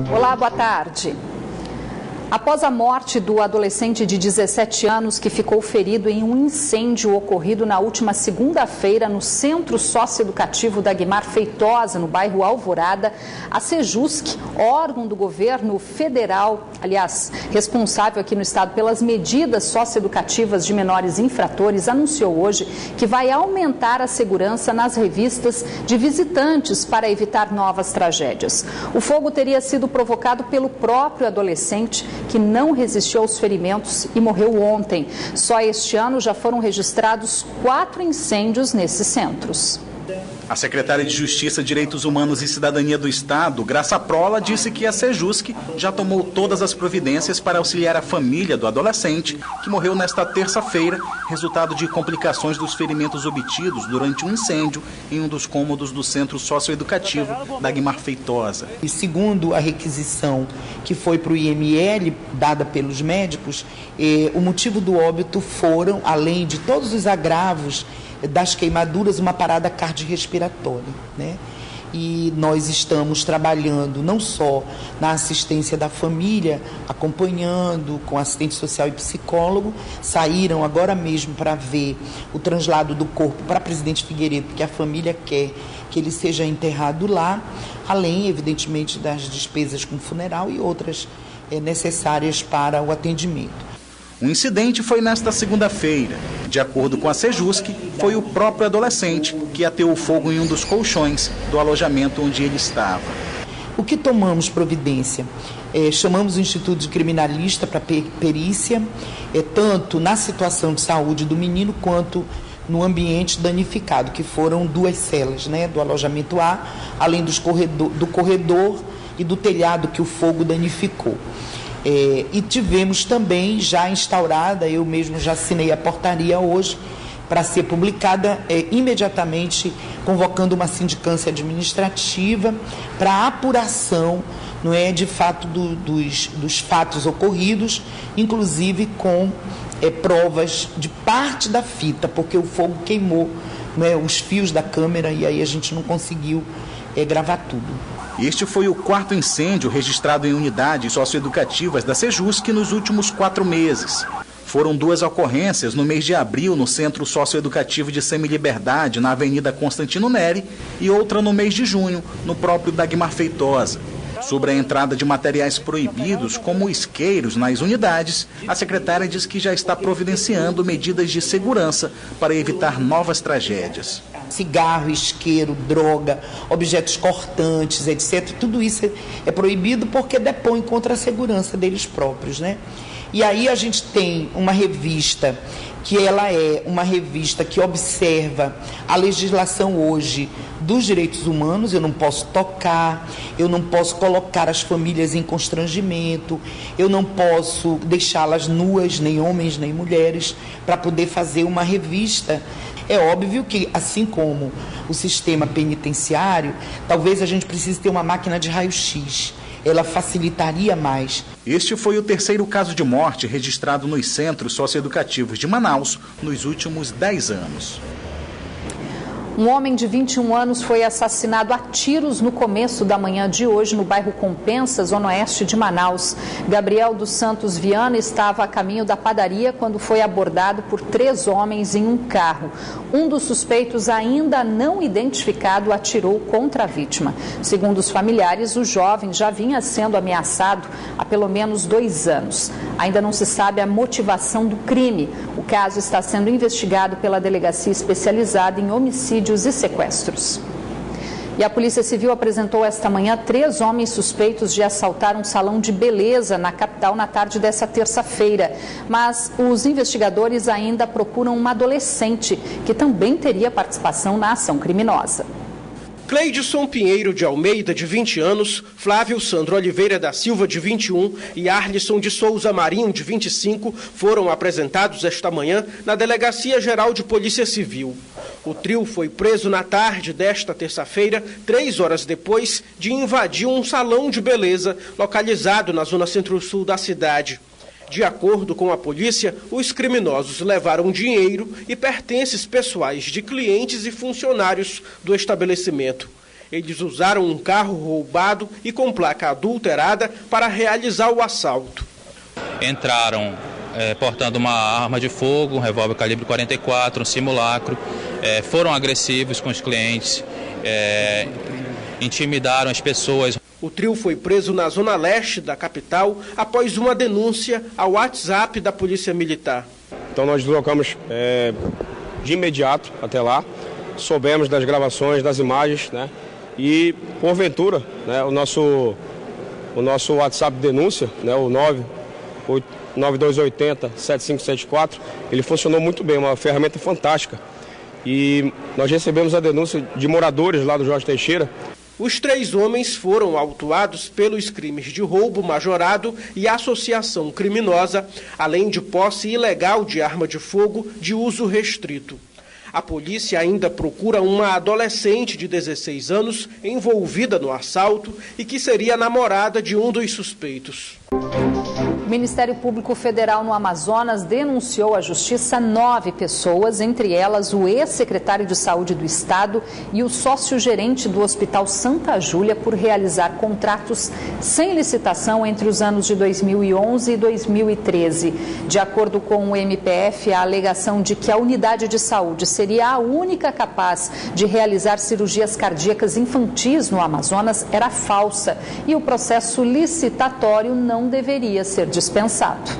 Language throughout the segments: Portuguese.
Olá, boa tarde. Após a morte do adolescente de 17 anos que ficou ferido em um incêndio ocorrido na última segunda-feira no Centro Socioeducativo da Guimar Feitosa, no bairro Alvorada, a Sejusc, órgão do governo federal, aliás, responsável aqui no estado pelas medidas socioeducativas de menores infratores, anunciou hoje que vai aumentar a segurança nas revistas de visitantes para evitar novas tragédias. O fogo teria sido provocado pelo próprio adolescente, que não resistiu aos ferimentos e morreu ontem. Só este ano já foram registrados 4 incêndios nesses centros. A secretária de Justiça, Direitos Humanos e Cidadania do Estado, Graça Prola, disse que a Sejusc já tomou todas as providências para auxiliar a família do adolescente, que morreu nesta terça-feira, resultado de complicações dos ferimentos obtidos durante um incêndio em um dos cômodos do Centro Socioeducativo da Guimar Feitosa. E segundo a requisição que foi para o IML, dada pelos médicos, o motivo do óbito foram, além de todos os agravos das queimaduras, uma parada cardiorrespiratória, né? E nós estamos trabalhando não só na assistência da família, acompanhando com assistente social e psicólogo, saíram agora mesmo para ver o translado do corpo para Presidente Figueiredo, porque a família quer que ele seja enterrado lá, além, evidentemente, das despesas com funeral e outras necessárias para o atendimento. O incidente foi nesta segunda-feira. De acordo com a Sejusc, foi o próprio adolescente que ateou fogo em um dos colchões do alojamento onde ele estava. O que tomamos providência? Chamamos o Instituto de Criminalista para perícia, tanto na situação de saúde do menino quanto no ambiente danificado, que foram 2 celas, né, do alojamento A, além do corredor e do telhado que o fogo danificou. E tivemos também já instaurada, eu mesmo já assinei a portaria hoje, para ser publicada imediatamente, convocando uma sindicância administrativa para apuração, não é, de fato dos fatos ocorridos, inclusive com provas de parte da fita, porque o fogo queimou, não é, os fios da câmera e aí a gente não conseguiu gravar tudo. Este foi o 4º incêndio registrado em unidades socioeducativas da Sejusc nos últimos 4 meses. Foram 2 ocorrências no mês de abril no Centro Socioeducativo de Semiliberdade, na Avenida Constantino Neri, e outra no mês de junho, no próprio da Guimar Feitosa. Sobre a entrada de materiais proibidos, como isqueiros, nas unidades, a secretária diz que já está providenciando medidas de segurança para evitar novas tragédias. Cigarro, isqueiro, droga, objetos cortantes, etc. Tudo isso é proibido porque depõe contra a segurança deles próprios, né? E aí a gente tem uma revista que ela é uma revista que observa a legislação hoje dos direitos humanos. Eu não posso tocar, eu não posso colocar as famílias em constrangimento, eu não posso deixá-las nuas, nem homens, nem mulheres, para poder fazer uma revista. É óbvio que, assim como o sistema penitenciário, talvez a gente precise ter uma máquina de raio-x. Ela facilitaria mais. Este foi o 3º caso de morte registrado nos centros socioeducativos de Manaus nos últimos 10 anos. Um homem de 21 anos foi assassinado a tiros no começo da manhã de hoje no bairro Compensa, zona oeste de Manaus. Gabriel dos Santos Viana estava a caminho da padaria quando foi abordado por 3 homens em um carro. Um dos suspeitos, ainda não identificado, atirou contra a vítima. Segundo os familiares, o jovem já vinha sendo ameaçado há pelo menos 2 anos. Ainda não se sabe a motivação do crime. O caso está sendo investigado pela Delegacia Especializada em Homicídios e Sequestros. E a Polícia Civil apresentou esta manhã 3 homens suspeitos de assaltar um salão de beleza na capital na tarde dessa terça-feira. Mas os investigadores ainda procuram uma adolescente que também teria participação na ação criminosa. Cleidson Pinheiro de Almeida, de 20 anos, Flávio Sandro Oliveira da Silva, de 21, e Arlisson de Souza Marinho, de 25, foram apresentados esta manhã na Delegacia Geral de Polícia Civil. O trio foi preso na tarde desta terça-feira, 3 horas depois de invadir um salão de beleza localizado na zona centro-sul da cidade. De acordo com a polícia, os criminosos levaram dinheiro e pertences pessoais de clientes e funcionários do estabelecimento. Eles usaram um carro roubado e com placa adulterada para realizar o assalto. Entraram portando uma arma de fogo, um revólver calibre 44, um simulacro, foram agressivos com os clientes, intimidaram as pessoas. O trio foi preso na zona leste da capital após uma denúncia ao WhatsApp da Polícia Militar. Então nós deslocamos de imediato até lá, soubemos das gravações, das imagens, né? E porventura, né, o nosso WhatsApp de denúncia, né, o 9280-7574, ele funcionou muito bem, uma ferramenta fantástica. E nós recebemos a denúncia de moradores lá do Jorge Teixeira. Os 3 homens foram autuados pelos crimes de roubo majorado e associação criminosa, além de posse ilegal de arma de fogo de uso restrito. A polícia ainda procura uma adolescente de 16 anos envolvida no assalto e que seria namorada de um dos suspeitos. O Ministério Público Federal no Amazonas denunciou à Justiça 9 pessoas, entre elas o ex-secretário de Saúde do Estado e o sócio-gerente do Hospital Santa Júlia, por realizar contratos sem licitação entre os anos de 2011 e 2013. De acordo com o MPF, a alegação de que a unidade de saúde seria a única capaz de realizar cirurgias cardíacas infantis no Amazonas era falsa e o processo licitatório não deveria ser dispensado.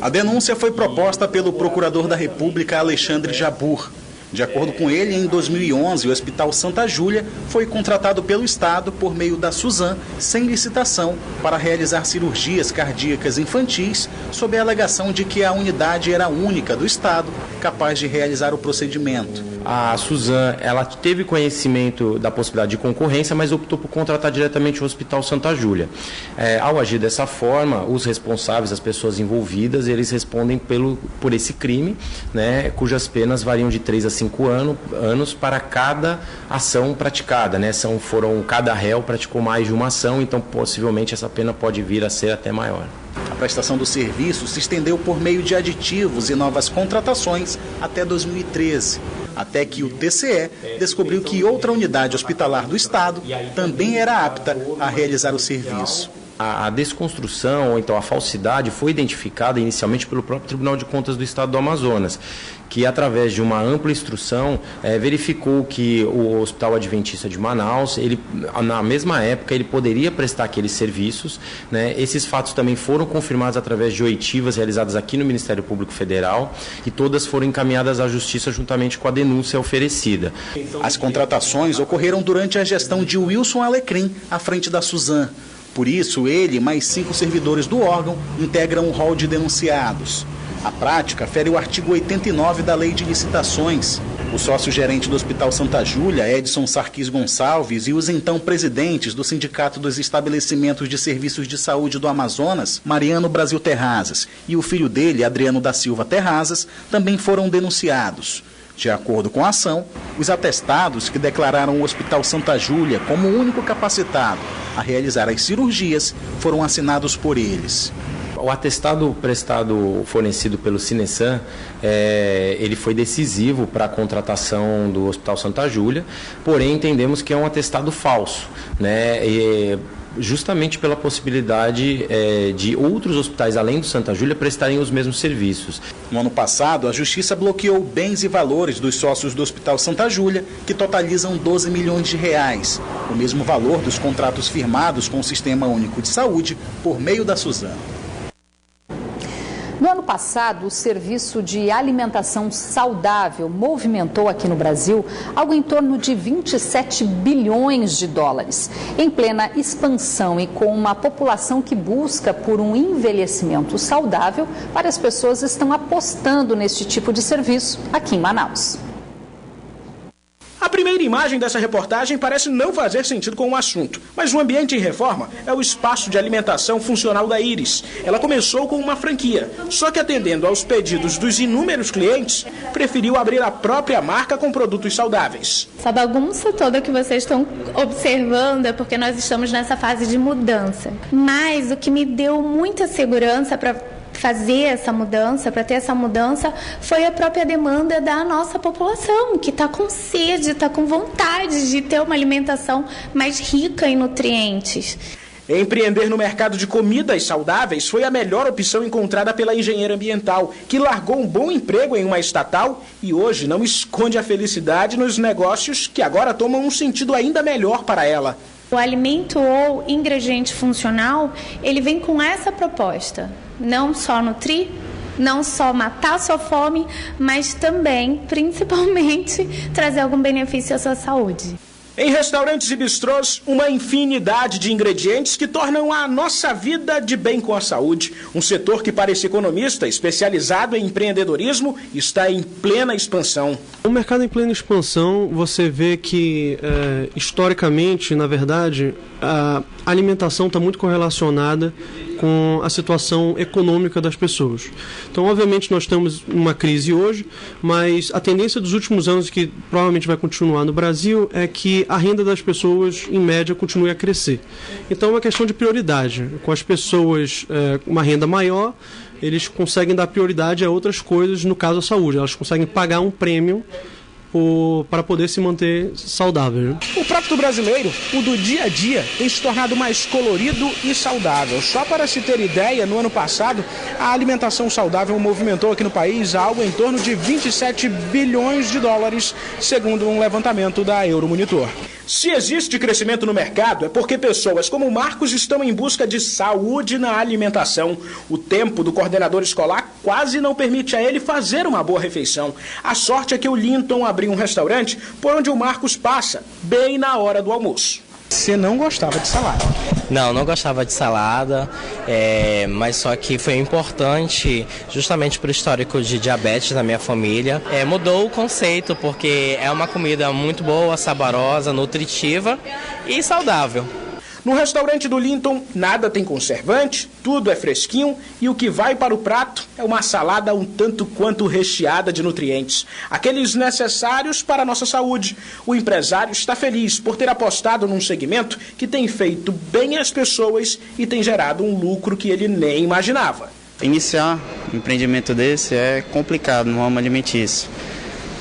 A denúncia foi proposta pelo procurador da República, Alexandre Jabbour. De acordo com ele, em 2011, o Hospital Santa Júlia foi contratado pelo Estado por meio da Suzam, sem licitação, para realizar cirurgias cardíacas infantis, sob a alegação de que a unidade era a única do Estado capaz de realizar o procedimento. A Suzam, ela teve conhecimento da possibilidade de concorrência, mas optou por contratar diretamente o Hospital Santa Júlia. Ao agir dessa forma, os responsáveis, as pessoas envolvidas, eles respondem por esse crime, né, cujas penas variam de 3 a 5 anos para cada ação praticada, né? Cada réu praticou mais de uma ação, então possivelmente essa pena pode vir a ser até maior. A prestação do serviço se estendeu por meio de aditivos e novas contratações até 2013, até que o TCE descobriu que outra unidade hospitalar do Estado também era apta a realizar o serviço. A desconstrução, ou então a falsidade, foi identificada inicialmente pelo próprio Tribunal de Contas do Estado do Amazonas, que através de uma ampla instrução verificou que o Hospital Adventista de Manaus, na mesma época, ele poderia prestar aqueles serviços, né? Esses fatos também foram confirmados através de oitivas realizadas aqui no Ministério Público Federal e todas foram encaminhadas à Justiça juntamente com a denúncia oferecida. As contratações ocorreram durante a gestão de Wilson Alecrim, à frente da Suzam. Por isso, ele e mais 5 servidores do órgão integram o rol de denunciados. A prática fere o artigo 89 da Lei de Licitações. O sócio-gerente do Hospital Santa Júlia, Edson Sarquis Gonçalves, e os então presidentes do Sindicato dos Estabelecimentos de Serviços de Saúde do Amazonas, Mariano Brasil Terrazas, e o filho dele, Adriano da Silva Terrazas, também foram denunciados. De acordo com a ação, os atestados que declararam o Hospital Santa Júlia como o único capacitado a realizar as cirurgias foram assinados por eles. O atestado fornecido pelo Cinesam, ele foi decisivo para a contratação do Hospital Santa Júlia, porém entendemos que é um atestado falso, né? Justamente pela possibilidade de outros hospitais, além do Santa Júlia, prestarem os mesmos serviços. No ano passado, a Justiça bloqueou bens e valores dos sócios do Hospital Santa Júlia, que totalizam 12 milhões de reais, o mesmo valor dos contratos firmados com o Sistema Único de Saúde por meio da Suzam. No ano passado, o serviço de alimentação saudável movimentou aqui no Brasil algo em torno de 27 bilhões de dólares. Em plena expansão e com uma população que busca por um envelhecimento saudável, várias pessoas estão apostando neste tipo de serviço aqui em Manaus. A primeira imagem dessa reportagem parece não fazer sentido com o assunto, mas o ambiente em reforma é o espaço de alimentação funcional da Iris. Ela começou com uma franquia, só que atendendo aos pedidos dos inúmeros clientes, preferiu abrir a própria marca com produtos saudáveis. Essa bagunça toda que vocês estão observando é porque nós estamos nessa fase de mudança. Mas o que me deu muita segurança para fazer essa mudança, para ter essa mudança, foi a própria demanda da nossa população, que está com sede, está com vontade de ter uma alimentação mais rica em nutrientes. Empreender no mercado de comidas saudáveis foi a melhor opção encontrada pela engenheira ambiental, que largou um bom emprego em uma estatal e hoje não esconde a felicidade nos negócios que agora tomam um sentido ainda melhor para ela. O alimento ou ingrediente funcional, ele vem com essa proposta, não só nutrir, não só matar a sua fome, mas também, principalmente, trazer algum benefício à sua saúde. Em restaurantes e bistrôs, uma infinidade de ingredientes que tornam a nossa vida de bem com a saúde. Um setor que, para esse economista especializado em empreendedorismo, está em plena expansão. O mercado em plena expansão, você vê que, historicamente, na verdade, a alimentação está muito correlacionada com a situação econômica das pessoas. Então, obviamente, nós temos uma crise hoje, mas a tendência dos últimos anos, que provavelmente vai continuar no Brasil, é que a renda das pessoas, em média, continue a crescer. Então, é uma questão de prioridade. Com as pessoas com uma renda maior, eles conseguem dar prioridade a outras coisas, no caso a saúde. Elas conseguem pagar um prêmio para poder se manter saudável. O prato brasileiro, o do dia a dia, tem se tornado mais colorido e saudável. Só para se ter ideia, no ano passado, a alimentação saudável movimentou aqui no país algo em torno de 27 bilhões de dólares, segundo um levantamento da Euromonitor. Se existe crescimento no mercado, é porque pessoas como o Marcos estão em busca de saúde na alimentação. O tempo do coordenador escolar quase não permite a ele fazer uma boa refeição. A sorte é que o Linton abriu um restaurante por onde o Marcos passa, bem na hora do almoço. Você não gostava de salada? Não gostava de salada, mas só que foi importante, justamente por histórico de diabetes na minha família. Mudou o conceito, porque é uma comida muito boa, saborosa, nutritiva e saudável. No restaurante do Linton, nada tem conservante, tudo é fresquinho e o que vai para o prato é uma salada um tanto quanto recheada de nutrientes, aqueles necessários para a nossa saúde. O empresário está feliz por ter apostado num segmento que tem feito bem às pessoas e tem gerado um lucro que ele nem imaginava. Iniciar um empreendimento desse é complicado no ramo alimentício.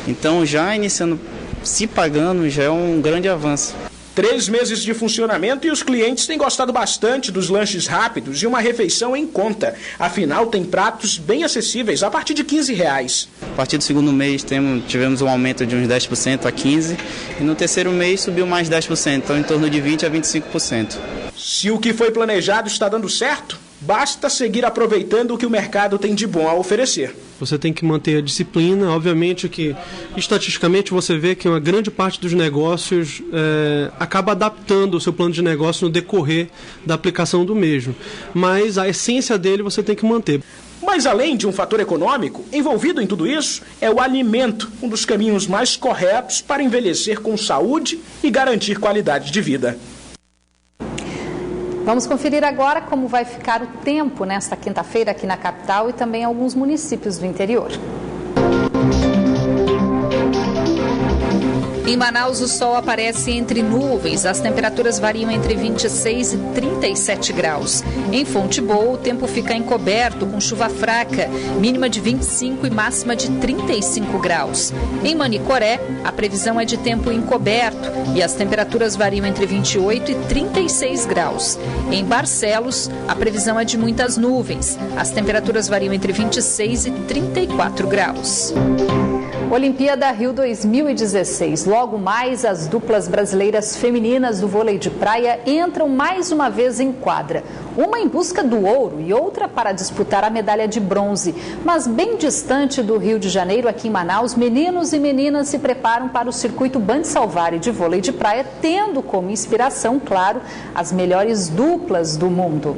Então, já iniciando, se pagando, já é um grande avanço. 3 meses de funcionamento e os clientes têm gostado bastante dos lanches rápidos e uma refeição em conta. Afinal, tem pratos bem acessíveis a partir de R$15. A partir do segundo mês tivemos um aumento de uns 10% a 15% e no terceiro mês subiu mais 10%, então em torno de 20% a 25%. Se o que foi planejado está dando certo, basta seguir aproveitando o que o mercado tem de bom a oferecer. Você tem que manter a disciplina. Obviamente que, estatisticamente, você vê que uma grande parte dos negócios acaba adaptando o seu plano de negócio no decorrer da aplicação do mesmo. Mas a essência dele você tem que manter. Mas além de um fator econômico, envolvido em tudo isso é o alimento, um dos caminhos mais corretos para envelhecer com saúde e garantir qualidade de vida. Vamos conferir agora como vai ficar o tempo nesta quinta-feira aqui na capital e também em alguns municípios do interior. Em Manaus, o sol aparece entre nuvens. As temperaturas variam entre 26 e 37 graus. Em Fonte Boa, o tempo fica encoberto, com chuva fraca, mínima de 25 e máxima de 35 graus. Em Manicoré, a previsão é de tempo encoberto e as temperaturas variam entre 28 e 36 graus. Em Barcelos, a previsão é de muitas nuvens. As temperaturas variam entre 26 e 34 graus. Olimpíada Rio 2016. Logo mais, as duplas brasileiras femininas do vôlei de praia entram mais uma vez em quadra. Uma em busca do ouro e outra para disputar a medalha de bronze. Mas bem distante do Rio de Janeiro, aqui em Manaus, meninos e meninas se preparam para o circuito Band Salvari de vôlei de praia, tendo como inspiração, claro, as melhores duplas do mundo.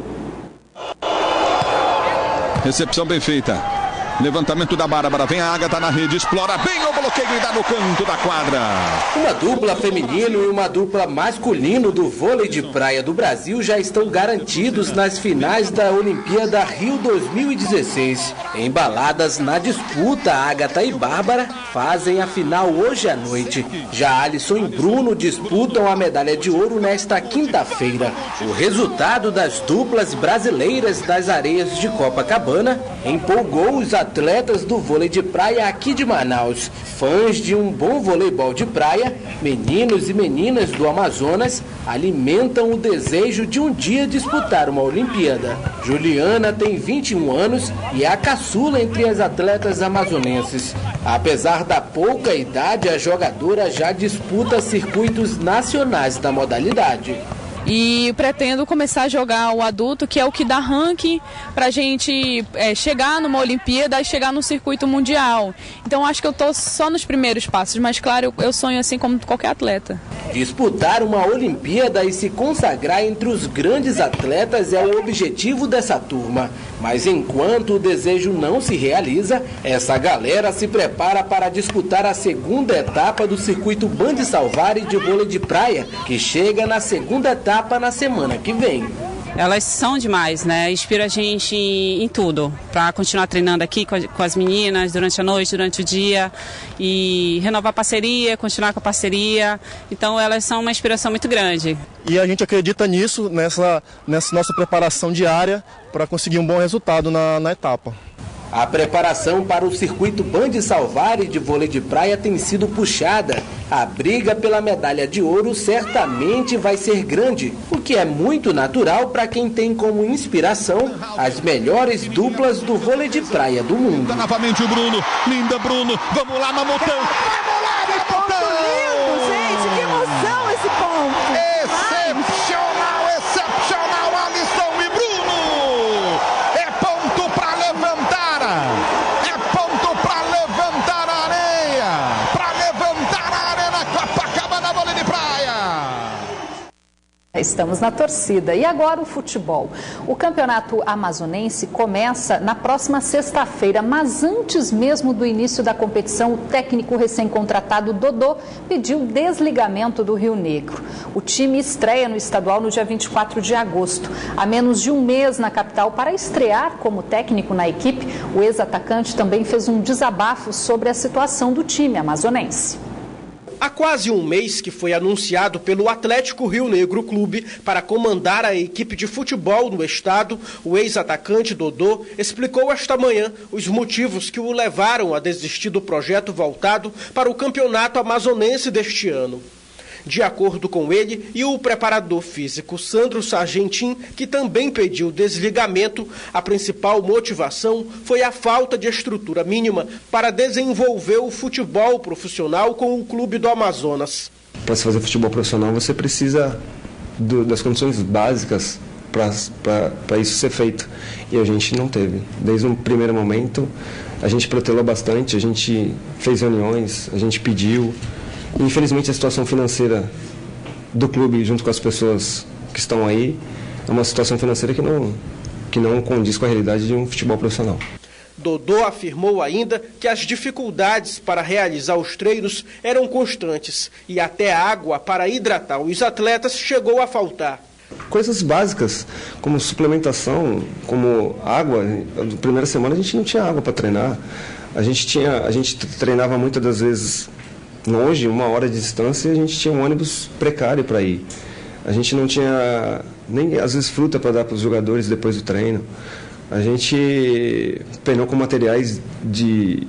Recepção bem feita. Levantamento da Bárbara, vem a Agatha na rede, explora bem o bloqueio e dá no canto da quadra. Uma dupla feminino e uma dupla masculino do vôlei de praia do Brasil já estão garantidos nas finais da Olimpíada Rio 2016. Embaladas na disputa, Agatha e Bárbara fazem a final hoje à noite. Já Alisson e Bruno disputam a medalha de ouro nesta quinta-feira. O resultado das duplas brasileiras das areias de Copacabana empolgou os atletas do vôlei de praia aqui de Manaus. Fãs de um bom voleibol de praia, meninos e meninas do Amazonas alimentam o desejo de um dia disputar uma Olimpíada. Juliana tem 21 anos e é a caçula entre as atletas amazonenses. Apesar da pouca idade, a jogadora já disputa circuitos nacionais da modalidade. E pretendo começar a jogar o adulto, que é o que dá ranking para a gente chegar numa Olimpíada e chegar no circuito mundial. Então acho que eu estou só nos primeiros passos, mas claro, eu sonho assim como qualquer atleta. Disputar uma Olimpíada e se consagrar entre os grandes atletas é o objetivo dessa turma. Mas enquanto o desejo não se realiza, essa galera se prepara para disputar a segunda etapa do circuito Band Salvari de vôlei de praia, que chega na segunda etapa na semana que vem. Elas são demais, né? Inspira a gente em tudo, para continuar treinando aqui com as meninas durante a noite, durante o dia, e renovar a parceria, continuar com a parceria. Então elas são uma inspiração muito grande. E a gente acredita nisso, nessa nossa preparação diária, para conseguir um bom resultado na etapa. A preparação para o circuito Band Salvari de vôlei de praia tem sido puxada. A briga pela medalha de ouro certamente vai ser grande, o que é muito natural para quem tem como inspiração as melhores duplas do vôlei de praia do mundo. Novamente o Bruno, linda Bruno, vamos lá, Mamotão! Vamos lá, Mamotão! Lindo, gente, que emoção esse ponto! Excepcional, excepcional, Alisson e Bruno! É ponto para levantar! É ponto para levantar a areia! Para levantar a arena Copacabana vôlei de praia! Estamos na torcida. E agora o futebol. O campeonato amazonense começa na próxima sexta-feira, mas antes mesmo do início da competição, o técnico recém-contratado Dodô pediu desligamento do Rio Negro. O time estreia no estadual no dia 24 de agosto. Há menos de um mês na capital para estrear como técnico na equipe, o ex-atacante também fez um desabafo sobre a situação do time amazonense. Há quase um mês que foi anunciado pelo Atlético Rio Negro Clube para comandar a equipe de futebol no estado, o ex-atacante Dodô explicou esta manhã os motivos que o levaram a desistir do projeto voltado para o campeonato amazonense deste ano. De acordo com ele e o preparador físico Sandro Sargentin, que também pediu desligamento, a principal motivação foi a falta de estrutura mínima para desenvolver o futebol profissional com o clube do Amazonas. Para se fazer futebol profissional, você precisa das condições básicas para isso ser feito. E a gente não teve. Desde o primeiro momento, a gente protelou bastante, a gente fez reuniões, a gente pediu. Infelizmente, a situação financeira do clube, junto com as pessoas que estão aí, é uma situação financeira que não condiz com a realidade de um futebol profissional. Dodô afirmou ainda que as dificuldades para realizar os treinos eram constantes e até água para hidratar os atletas chegou a faltar. Coisas básicas, como suplementação, como água. Na primeira semana a gente não tinha água para treinar. A gente treinava muitas das vezes longe, 1 hora de distância, e a gente tinha um ônibus precário para ir. A gente não tinha nem, às vezes, fruta para dar para os jogadores depois do treino. A gente penou com materiais de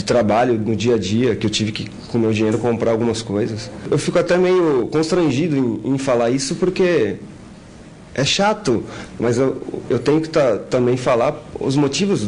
trabalho no dia a dia, que eu tive que, com o meu dinheiro, comprar algumas coisas. Eu fico até meio constrangido em falar isso, porque é chato, mas eu tenho que também falar os motivos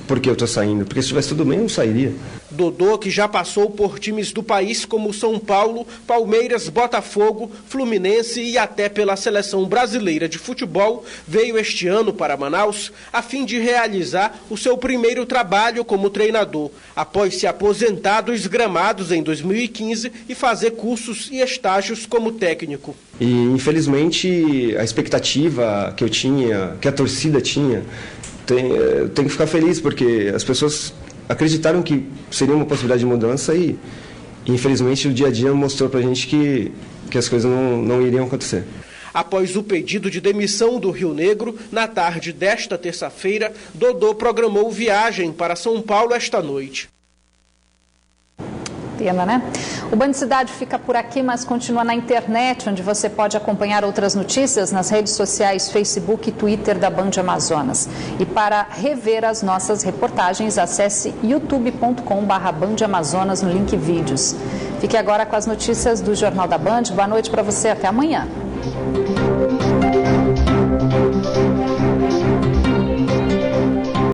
por que eu estou saindo, porque se tivesse tudo bem, eu não sairia. Dodô, que já passou por times do país como São Paulo, Palmeiras, Botafogo, Fluminense e até pela seleção brasileira de futebol, veio este ano para Manaus a fim de realizar o seu primeiro trabalho como treinador, após se aposentar dos gramados em 2015 e fazer cursos e estágios como técnico. E, infelizmente, a expectativa que eu tinha, que a torcida tinha, tem que ficar feliz, porque as pessoas acreditaram que seria uma possibilidade de mudança e infelizmente o dia a dia mostrou pra gente que as coisas não iriam acontecer. Após o pedido de demissão do Rio Negro, na tarde desta terça-feira, Dodô programou viagem para São Paulo esta noite. Pena, né? O Band Cidade fica por aqui, mas continua na internet, onde você pode acompanhar outras notícias nas redes sociais, Facebook e Twitter da Band Amazonas. E para rever as nossas reportagens, acesse youtube.com/BandAmazonas no link vídeos. Fique agora com as notícias do Jornal da Band. Boa noite para você, até amanhã.